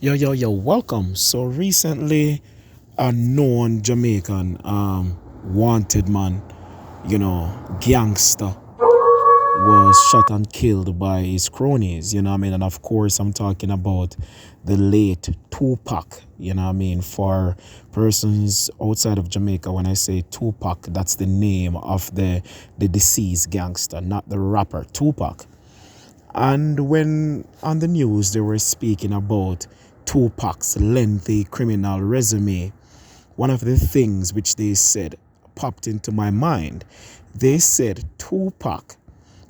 Yo, welcome. So recently, a known Jamaican wanted man, gangster, was shot and killed by his cronies, you know what I mean? And of course, I'm talking about the late Tupac, you know what I mean? For persons outside of Jamaica, when I say Tupac, that's the name of the deceased gangster, not the rapper Tupac. And when on the news they were speaking about Tupac's lengthy criminal resume, one of the things which they said popped into my mind. They said Tupac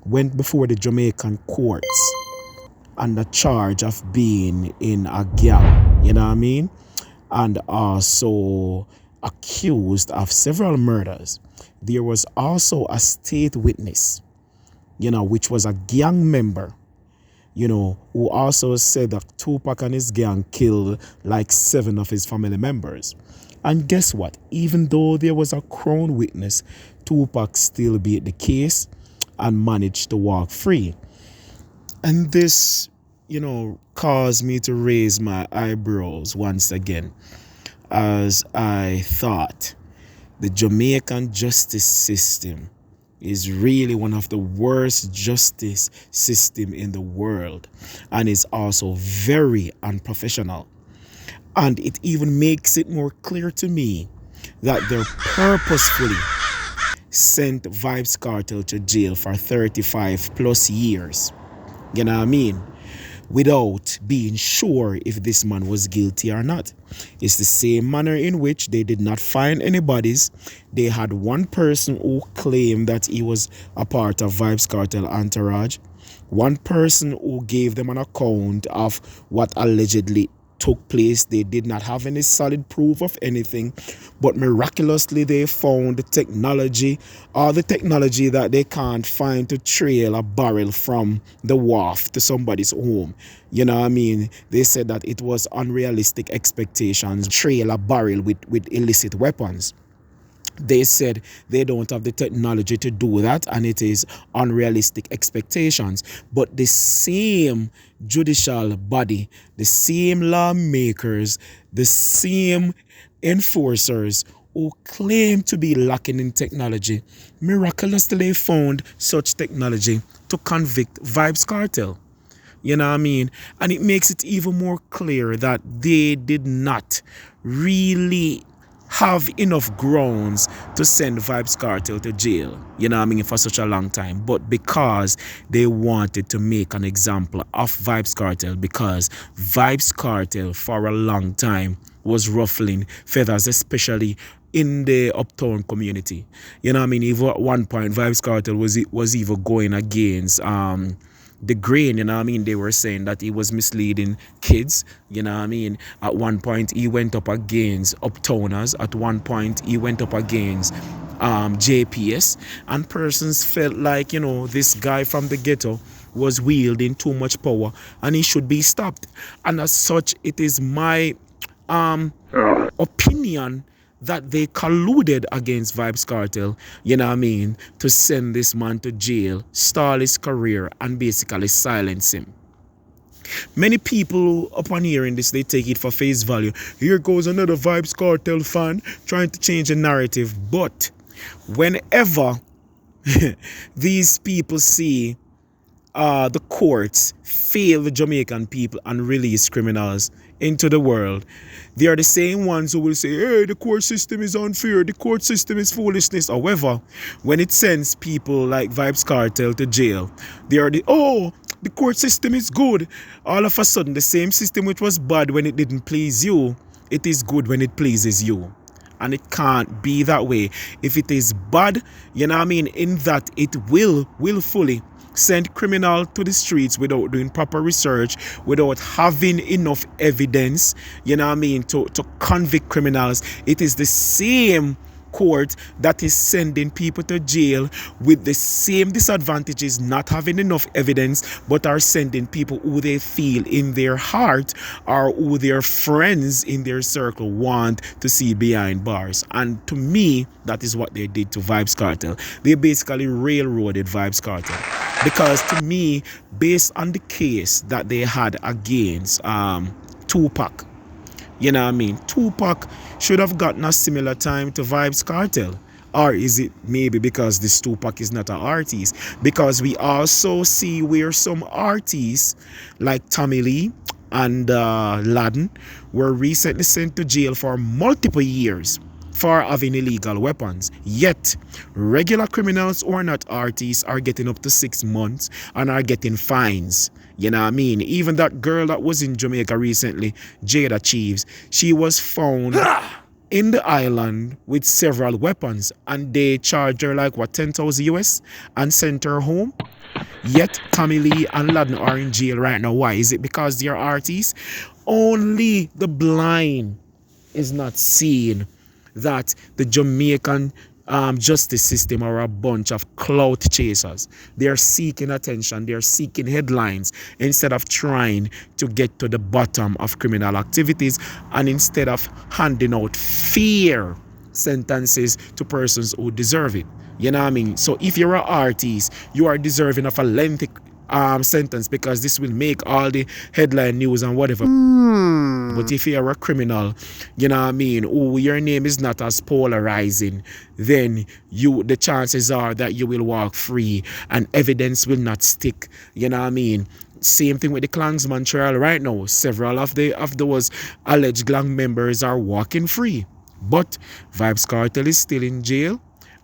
went before the Jamaican courts on the charge of being in a gang, you know what I mean? And also accused of several murders. There was also a state witness, which was a gang member, who also said that Tupac and his gang killed like 7 of his family members. And guess what? Even though there was a crown witness, Tupac still beat the case and managed to walk free. And this, caused me to raise my eyebrows once again as I thought the Jamaican justice system is really one of the worst justice system in the world, and is also very unprofessional. And it even makes it more clear to me that they purposefully sent Vybz Kartel to jail for 35 plus years. You know what I mean? Without being sure if this man was guilty or not. It's the same manner in which they did not find any bodies. They had one person who claimed that he was a part of Vybz Kartel entourage. One person who gave them an account of what allegedly took place. They did not have any solid proof of anything, but miraculously they found the technology that they can't find to trail a barrel from the wharf to somebody's home. You know what I mean? They said that it was unrealistic expectations to trail a barrel with illicit weapons. They said they don't have the technology to do that, and it is unrealistic expectations. But the same judicial body, the same lawmakers, the same enforcers who claim to be lacking in technology, miraculously found such technology to convict Vybz Kartel. You know what I mean? And it makes it even more clear that they did not really have enough grounds to send Vybz Kartel to jail, you know what I mean, for such a long time. But because they wanted to make an example of Vybz Kartel, because Vybz Kartel for a long time was ruffling feathers, especially in the uptown community. You know what I mean? Even at one point, Vybz Kartel was even going against the grain, you know what I mean? They were saying that he was misleading kids, you know what I mean? At one point, he went up against uptowners. At one point, he went up against JPS. And persons felt like, this guy from the ghetto was wielding too much power and he should be stopped. And as such, it is my opinion that they colluded against Vybz Kartel, you know what I mean, to send this man to jail, stall his career, and basically silence him. Many people, upon hearing this, they take it for face value. Here goes another Vybz Kartel fan trying to change the narrative. But whenever these people see the courts fail the Jamaican people and release criminals into the world, they are the same ones who will say, hey, the court system is unfair, the court system is foolishness. However, when it sends people like Vybz Kartel to jail, they are the court system is good. All of a sudden, the same system which was bad when it didn't please you, it is good when it pleases you. And it can't be that way. If it is bad, you know what I mean, in that it will willfully send criminal to the streets without doing proper research, without having enough evidence, you know what I mean, to convict criminals. It is the same court that is sending people to jail with the same disadvantages, not having enough evidence, but are sending people who they feel in their heart or who their friends in their circle want to see behind bars. And to me, that is what they did to Vybz Kartel. They basically railroaded Vybz Kartel. Because to me, based on the case that they had against Tupac. You know what I mean? Tupac should have gotten a similar time to Vybz Kartel. Or is it maybe because this Tupac is not an artist? Because we also see where some artists like Tommy Lee and Laden were recently sent to jail for multiple years for having illegal weapons. Yet, regular criminals who are not artists are getting up to 6 months and are getting fines. You know what I mean? Even that girl that was in Jamaica recently, Jada Chiefs, she was found in the island with several weapons and they charged her like what, 10,000 US and sent her home. Yet Tommy Lee and Laden are in jail right now. Why? Is it because they are artists? Only the blind is not seeing that the Jamaican justice system are a bunch of clout chasers. They are seeking attention, they are seeking headlines instead of trying to get to the bottom of criminal activities, and instead of handing out fair sentences to persons who deserve it. You know what I mean? So if you're an artist, you are deserving of a lengthy sentence because this will make all the headline news and whatever. But if you're a criminal, you know what I mean, oh, your name is not as polarizing, then the chances are that you will walk free and evidence will not stick. You know what I mean? Same thing with the Klansman trial right now. Several of those alleged gang members are walking free. But Vybz Kartel is still in jail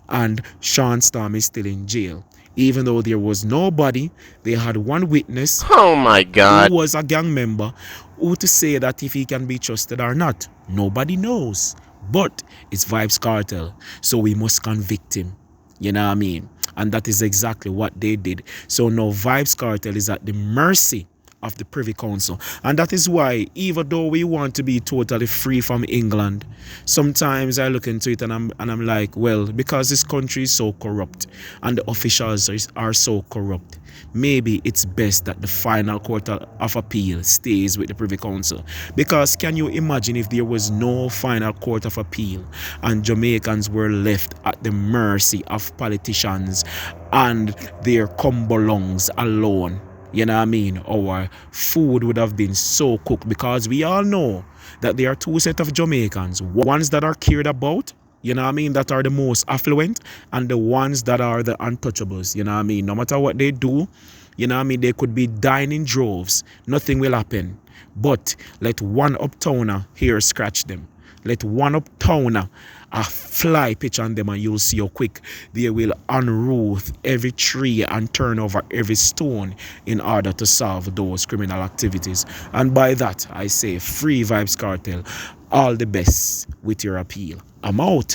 and Sean Storm is still in jail. Even though there was nobody, they had one witness. Oh my God. Who was a gang member, who to say that if he can be trusted or not. Nobody knows. But it's Vybz Kartel. So we must convict him. You know what I mean? And that is exactly what they did. So now Vybz Kartel is at the mercy of the Privy Council. And that is why, even though we want to be totally free from England, sometimes I look into it and I'm like, well, because this country is so corrupt and the officials are so corrupt, maybe it's best that the final court of appeal stays with the Privy Council. Because can you imagine if there was no final court of appeal and Jamaicans were left at the mercy of politicians and their cumbulongs alone? You know what I mean? Our food would have been so cooked, because we all know that there are two sets of Jamaicans. Ones that are cared about, you know what I mean, that are the most affluent, and the ones that are the untouchables. You know what I mean? No matter what they do, you know what I mean, they could be dying in droves. Nothing will happen. But let one uptowner here scratch them. Let one uptowner a fly pitch on them and you'll see how quick they will unroot every tree and turn over every stone in order to solve those criminal activities. And by that, I say free Vybz Kartel. All the best with your appeal. I'm out.